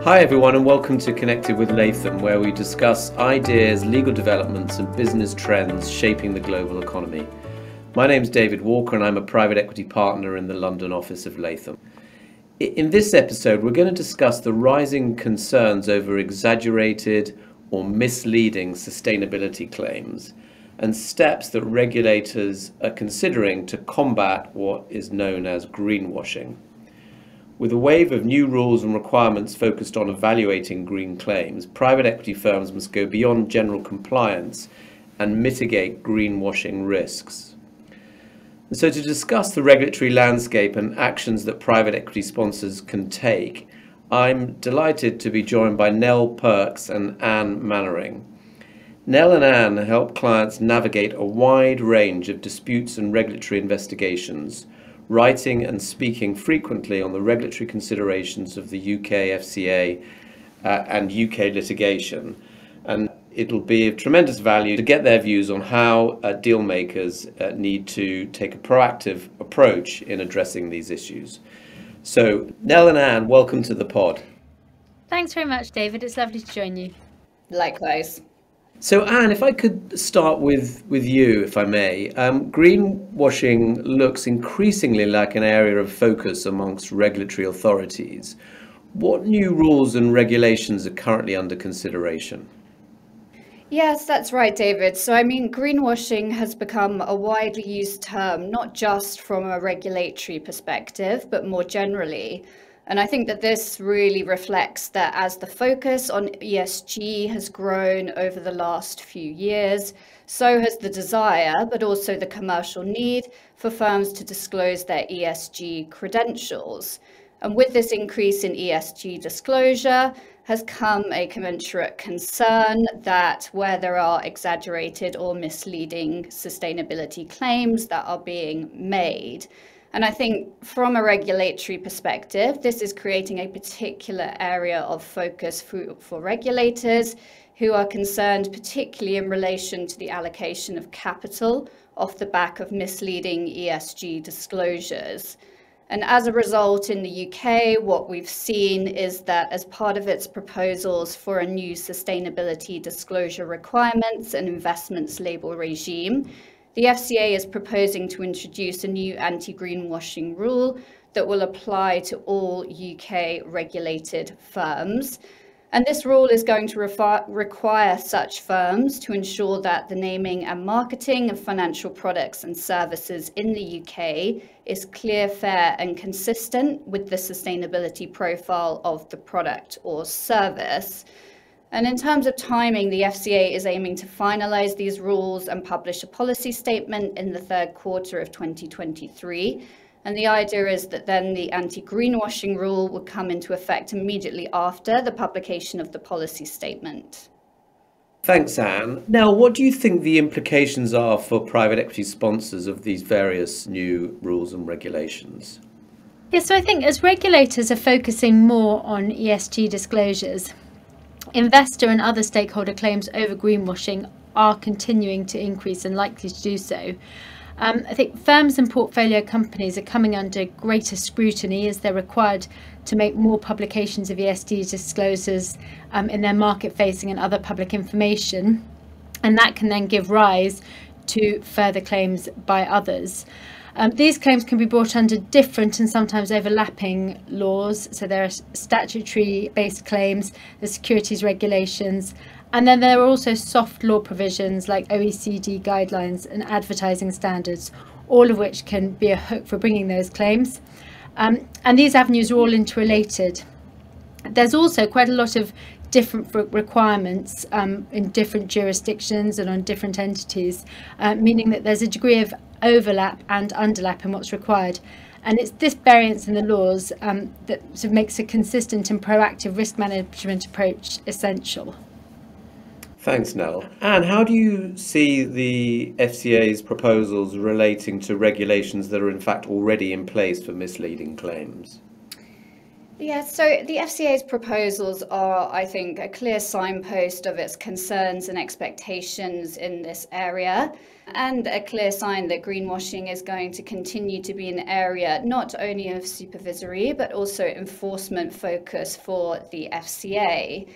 Hi everyone and welcome to Connected with Latham, where we discuss ideas, legal developments and business trends shaping the global economy. My name's David Walker and I'm a private equity partner in the London office of Latham. In this episode we're going to discuss the rising concerns over exaggerated or misleading sustainability claims and steps that regulators are considering to combat what is known as greenwashing. With a wave of new rules and requirements focused on evaluating green claims, private equity firms must go beyond general compliance and mitigate greenwashing risks. And so to discuss the regulatory landscape and actions that private equity sponsors can take, I'm delighted to be joined by Nell Perks and Anne Mainwaring. Nell and Anne help clients navigate a wide range of disputes and regulatory investigations, writing and speaking frequently on the regulatory considerations of the UK FCA and UK litigation. And it'll be of tremendous value to get their views on how deal makers need to take a proactive approach in addressing these issues. So, Nell and Anne, welcome to the pod. Thanks very much, David. It's lovely to join you. Likewise. So Anne, if I could start with you, if I may. Greenwashing looks increasingly like an area of focus amongst regulatory authorities. What new rules and regulations are currently under consideration? Yes, that's right, David. Greenwashing has become a widely used term, not just from a regulatory perspective, but more generally. And I think that this really reflects that as the focus on ESG has grown over the last few years, so has the desire, but also the commercial need for firms to disclose their ESG credentials. And with this increase in ESG disclosure has come a commensurate concern that where there are exaggerated or misleading sustainability claims that are being made. And I think from a regulatory perspective, this is creating a particular area of focus for regulators who are concerned, particularly in relation to the allocation of capital off the back of misleading ESG disclosures. And as a result, in the UK, what we've seen is that as part of its proposals for a new sustainability disclosure requirements and investments label regime, the FCA is proposing to introduce a new anti-greenwashing rule that will apply to all UK regulated firms. And this rule is going to require such firms to ensure that the naming and marketing of financial products and services in the UK is clear, fair and consistent with the sustainability profile of the product or service. And in terms of timing, the FCA is aiming to finalise these rules and publish a policy statement in the third quarter of 2023. And the idea is that then the anti-greenwashing rule would come into effect immediately after the publication of the policy statement. Thanks, Anne. Now, what do you think the implications are for private equity sponsors of these various new rules and regulations? Yes, so I think as regulators are focusing more on ESG disclosures, investor and other stakeholder claims over greenwashing are continuing to increase and likely to do so. I think firms and portfolio companies are coming under greater scrutiny as they're required to make more publications of ESG disclosures in their market-facing and other public information, and that can then give rise to further claims by others. These claims can be brought under different and sometimes overlapping laws. So there are statutory-based claims, the securities regulations, and then there are also soft law provisions like OECD guidelines and advertising standards, all of which can be a hook for bringing those claims. And these avenues are all interrelated. There's also quite a lot of different requirements in different jurisdictions and on different entities, meaning that there's a degree of overlap and underlap in what's required. And it's this variance in the laws that sort of makes a consistent and proactive risk management approach essential. Thanks, Nell. Anne, how do you see the FCA's proposals relating to regulations that are in fact already in place for misleading claims? Yeah, so the FCA's proposals are, I think, a clear signpost of its concerns and expectations in this area, and a clear sign that greenwashing is going to continue to be an area not only of supervisory, but also enforcement focus for the FCA.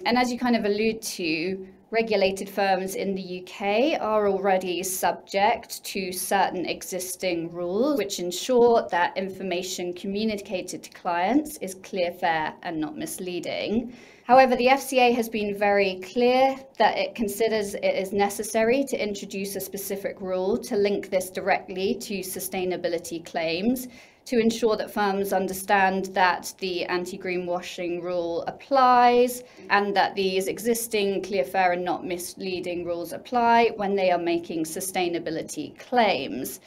And as you kind of allude to, regulated firms in the UK are already subject to certain existing rules which ensure that information communicated to clients is clear, fair, and not misleading. However, the FCA has been very clear that it considers it is necessary to introduce a specific rule to link this directly to sustainability claims, to ensure that firms understand that the anti-greenwashing rule applies and that these existing clear, fair and not misleading rules apply when they are making sustainability claims.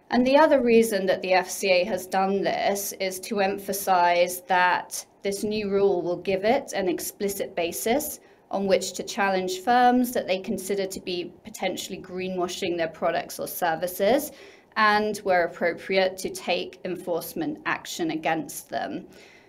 And the other reason that the FCA has done this is to emphasize that this new rule will give it an explicit basis on which to challenge firms that they consider to be potentially greenwashing their products or services, and where appropriate to take enforcement action against them.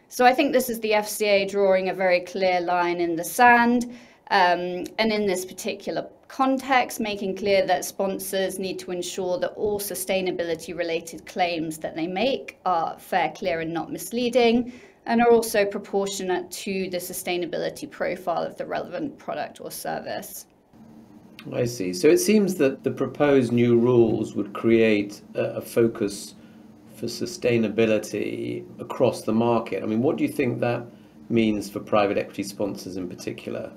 So I think this is the FCA drawing a very clear line in the sand, and in this particular context, making clear that sponsors need to ensure that all sustainability related claims that they make are fair, clear and not misleading, and are also proportionate to the sustainability profile of the relevant product or service. I see. So it seems that the proposed new rules would create a focus for sustainability across the market. I mean, what do you think that means for private equity sponsors in particular?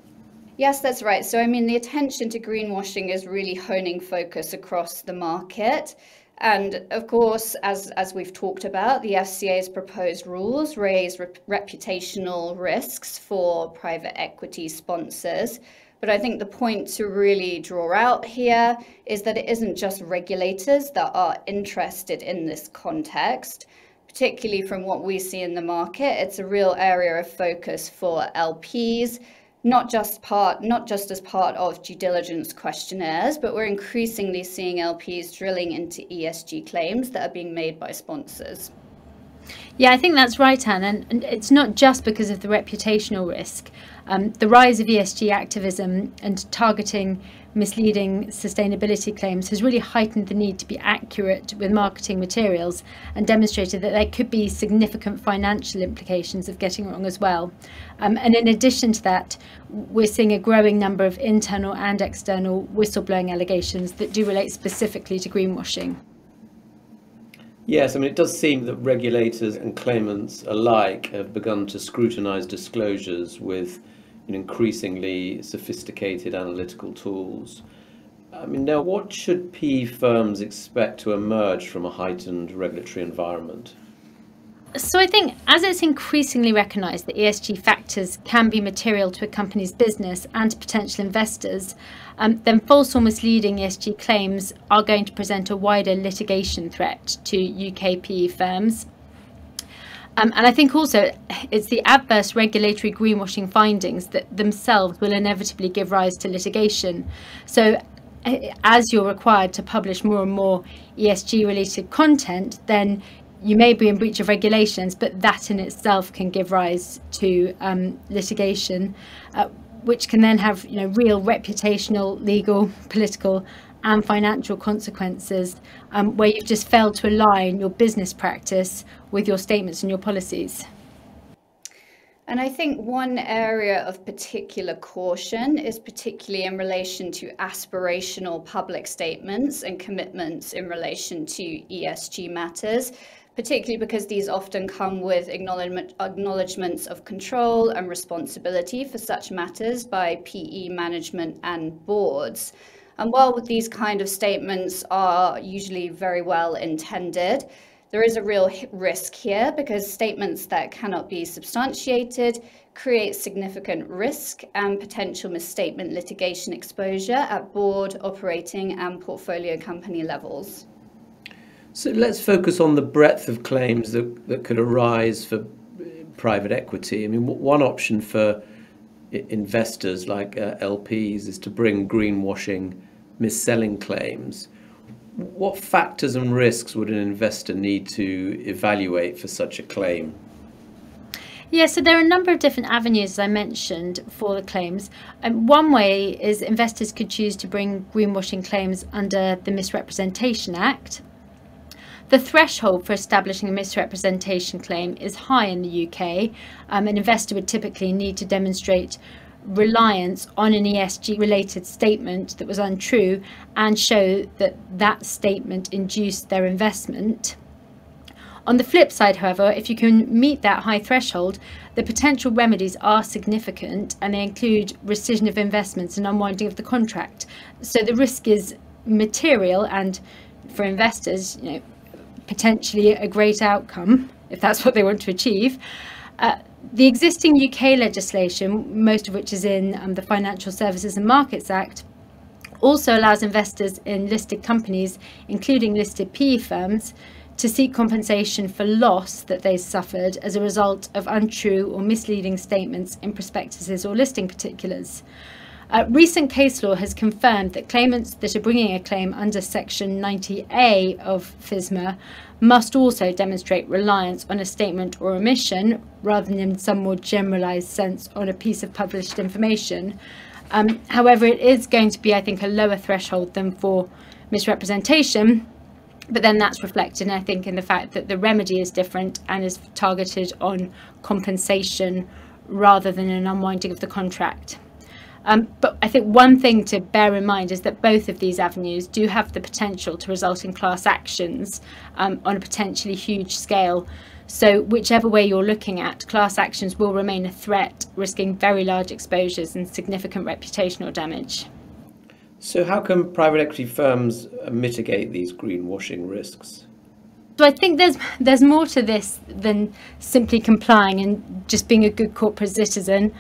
Yes, that's right. So, I mean, the attention to greenwashing is really honing focus across the market. And of course, as we've talked about, the FCA's proposed rules raise reputational risks for private equity sponsors. But I think the point to really draw out here is that it isn't just regulators that are interested in this context. Particularly from what we see in the market, it's a real area of focus for LPs, not just as part of due diligence questionnaires, but we're increasingly seeing LPs drilling into ESG claims that are being made by sponsors. Yeah, I think that's right, Anne, and it's not just because of the reputational risk. The rise of ESG activism and targeting misleading sustainability claims has really heightened the need to be accurate with marketing materials and demonstrated that there could be significant financial implications of getting it wrong as well. And in addition to that, we're seeing a growing number of internal and external whistleblowing allegations that do relate specifically to greenwashing. Yes, I mean, it does seem that regulators and claimants alike have begun to scrutinise disclosures with increasingly sophisticated analytical tools. I mean, now, what should PE firms expect to emerge from a heightened regulatory environment? So I think as it's increasingly recognised that ESG factors can be material to a company's business and to potential investors, then false or misleading ESG claims are going to present a wider litigation threat to UK PE firms. And I think also it's the adverse regulatory greenwashing findings that themselves will inevitably give rise to litigation. So as you're required to publish more and more ESG related content, then you may be in breach of regulations, but that in itself can give rise to litigation, which can then have real reputational, legal, political and financial consequences where you've just failed to align your business practice with your statements and your policies. And I think one area of particular caution is particularly in relation to aspirational public statements and commitments in relation to ESG matters, particularly because these often come with acknowledgements of control and responsibility for such matters by PE management and boards. And while these kind of statements are usually very well intended, there is a real risk here because statements that cannot be substantiated create significant risk and potential misstatement litigation exposure at board, operating and portfolio company levels. So let's focus on the breadth of claims that could arise for private equity. I mean, one option for investors like LPs is to bring greenwashing, mis-selling claims. What factors and risks would an investor need to evaluate for such a claim? Yeah, so there are a number of different avenues, as I mentioned, for the claims. One way is investors could choose to bring greenwashing claims under the Misrepresentation Act. The threshold for establishing a misrepresentation claim is high in the UK. An investor would typically need to demonstrate reliance on an ESG-related statement that was untrue and show that that statement induced their investment. On the flip side, however, if you can meet that high threshold, the potential remedies are significant and they include rescission of investments and unwinding of the contract. So the risk is material and for investors, potentially a great outcome if that's what they want to achieve. The existing UK legislation, most of which is in the Financial Services and Markets Act, also allows investors in listed companies, including listed PE firms, to seek compensation for loss that they suffered as a result of untrue or misleading statements in prospectuses or listing particulars. Recent case law has confirmed that claimants that are bringing a claim under Section 90A of FSMA must also demonstrate reliance on a statement or omission, rather than in some more generalised sense on a piece of published information. However, it is going to be, I think, a lower threshold than for misrepresentation, but then that's reflected, I think, in the fact that the remedy is different and is targeted on compensation rather than an unwinding of the contract. But I think one thing to bear in mind is that both of these avenues do have the potential to result in class actions on a potentially huge scale. So whichever way you're looking at, class actions will remain a threat, risking very large exposures and significant reputational damage. So how can private equity firms mitigate these greenwashing risks? So I think there's more to this than simply complying and just being a good corporate citizen.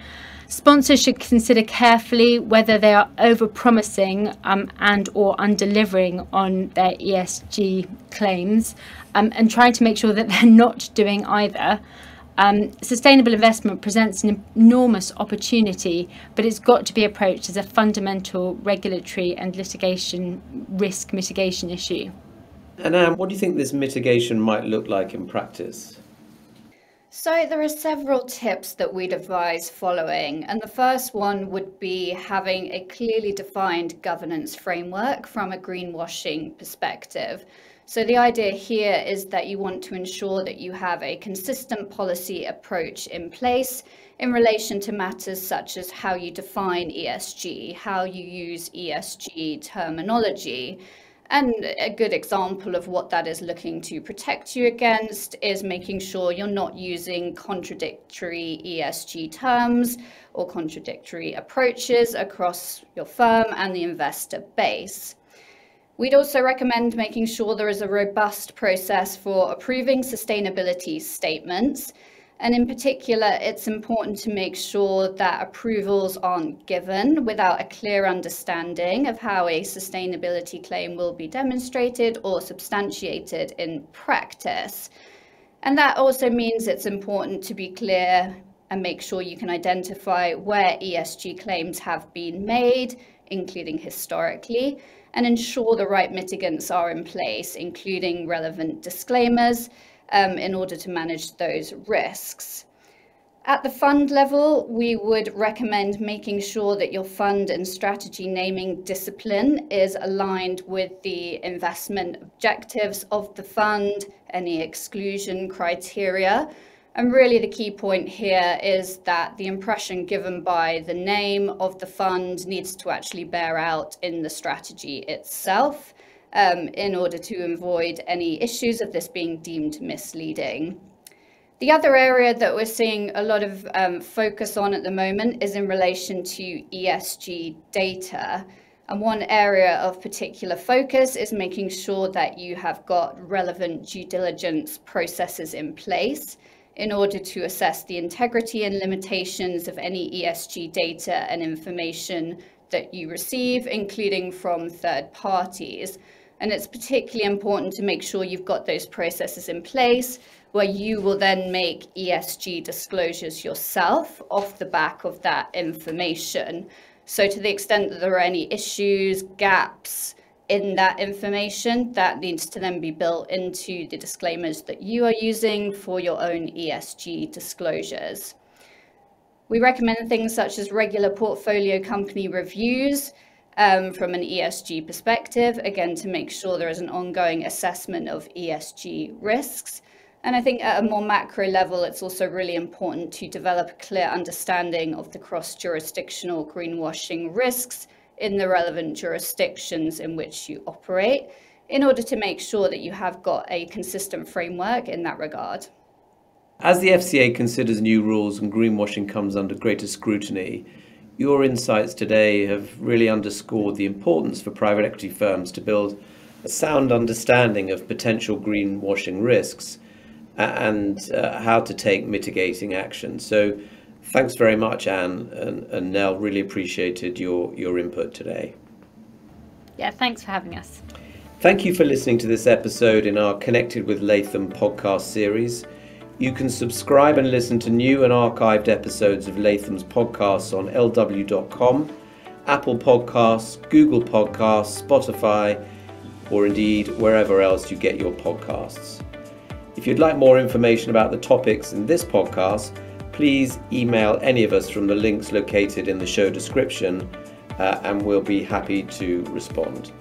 Sponsors should consider carefully whether they are over-promising and or under-delivering on their ESG claims and trying to make sure that they're not doing either. Sustainable investment presents an enormous opportunity, but it's got to be approached as a fundamental regulatory and litigation risk mitigation issue. And Anne, what do you think this mitigation might look like in practice? So there are several tips that we'd advise following, and the first one would be having a clearly defined governance framework from a greenwashing perspective. So the idea here is that you want to ensure that you have a consistent policy approach in place in relation to matters such as how you define ESG, how you use ESG terminology. And a good example of what that is looking to protect you against is making sure you're not using contradictory ESG terms or contradictory approaches across your firm and the investor base. We'd also recommend making sure there is a robust process for approving sustainability statements. And in particular, it's important to make sure that approvals aren't given without a clear understanding of how a sustainability claim will be demonstrated or substantiated in practice. And that also means it's important to be clear and make sure you can identify where ESG claims have been made, including historically, and ensure the right mitigants are in place, including relevant disclaimers, in order to manage those risks. At the fund level, we would recommend making sure that your fund and strategy naming discipline is aligned with the investment objectives of the fund, any exclusion criteria. And really the key point here is that the impression given by the name of the fund needs to actually bear out in the strategy itself, in order to avoid any issues of this being deemed misleading. The other area that we're seeing a lot of focus on at the moment is in relation to ESG data. And one area of particular focus is making sure that you have got relevant due diligence processes in place in order to assess the integrity and limitations of any ESG data and information that you receive, including from third parties. And it's particularly important to make sure you've got those processes in place where you will then make ESG disclosures yourself off the back of that information. So to the extent that there are any issues, gaps in that information that needs to then be built into the disclaimers that you are using for your own ESG disclosures. We recommend things such as regular portfolio company reviews from an ESG perspective, again, to make sure there is an ongoing assessment of ESG risks. And I think at a more macro level, it's also really important to develop a clear understanding of the cross-jurisdictional greenwashing risks in the relevant jurisdictions in which you operate, in order to make sure that you have got a consistent framework in that regard. As the FCA considers new rules and greenwashing comes under greater scrutiny, your insights today have really underscored the importance for private equity firms to build a sound understanding of potential greenwashing risks and how to take mitigating action. So thanks very much, Anne and Nell. Really appreciated your input today. Yeah, thanks for having us. Thank you for listening to this episode in our Connected with Latham podcast series. You can subscribe and listen to new and archived episodes of Latham's podcasts on lw.com, Apple Podcasts, Google Podcasts, Spotify, or indeed wherever else you get your podcasts. If you'd like more information about the topics in this podcast, please email any of us from the links located in the show description, and we'll be happy to respond.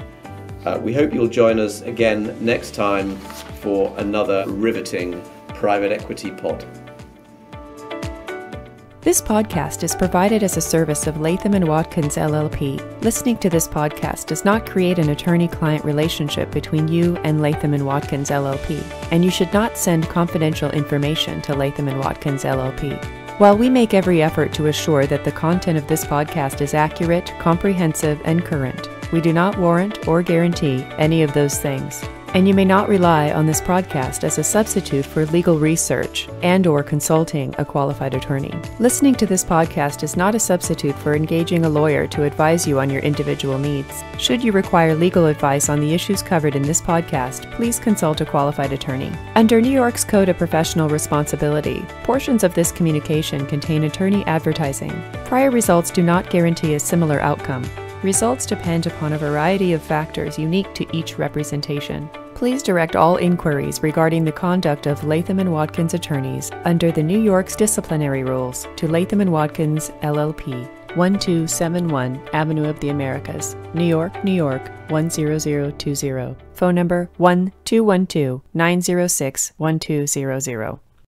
We hope you'll join us again next time for another riveting private equity pod. This podcast is provided as a service of Latham & Watkins LLP. Listening to this podcast does not create an attorney-client relationship between you and Latham & Watkins LLP, and you should not send confidential information to Latham & Watkins LLP. While we make every effort to assure that the content of this podcast is accurate, comprehensive, and current, we do not warrant or guarantee any of those things. And you may not rely on this podcast as a substitute for legal research and/or consulting a qualified attorney. Listening to this podcast is not a substitute for engaging a lawyer to advise you on your individual needs. Should you require legal advice on the issues covered in this podcast, please consult a qualified attorney. Under New York's Code of Professional Responsibility, portions of this communication contain attorney advertising. Prior results do not guarantee a similar outcome. Results depend upon a variety of factors unique to each representation. Please direct all inquiries regarding the conduct of Latham & Watkins attorneys under the New York's disciplinary rules to Latham & Watkins LLP, 1271 Avenue of the Americas, New York, New York 10020. Phone number 1-212-906-1200.